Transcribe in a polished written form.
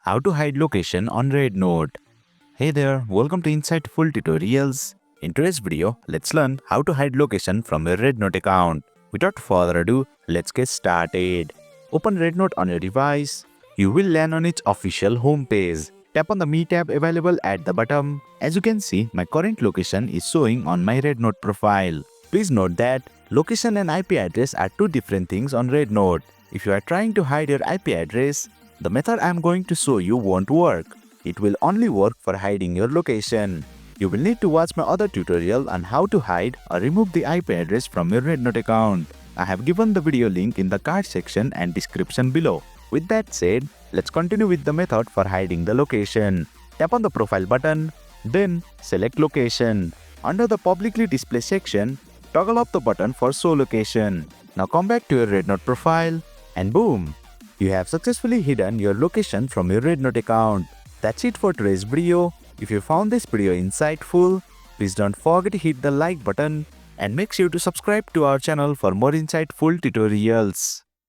How to hide location on Rednote. Hey there, welcome to Insightful Tutorials. In today's video, let's learn how to hide location from your Rednote account. Without further ado, let's get started. Open Rednote on your device. You will land on its official homepage. Tap on the Me tab available at the bottom. As you can see, my current location is showing on my Rednote profile. Please note that location and IP address are two different things on Rednote. If you are trying to hide your IP address, the method I am going to show you won't work. It will only work for hiding your location. You will need to watch my other tutorial on how to hide or remove the IP address from your Rednote account. I have given the video link in the card section and description below. With that said, let's continue with the method for hiding the location. Tap on the profile button, then select location. Under the publicly display section, toggle off the button for show location. Now come back to your Rednote profile and boom! You have successfully hidden your location from your Rednote account. That's it for today's video. If you found this video insightful, please don't forget to hit the like button and make sure to subscribe to our channel for more insightful tutorials.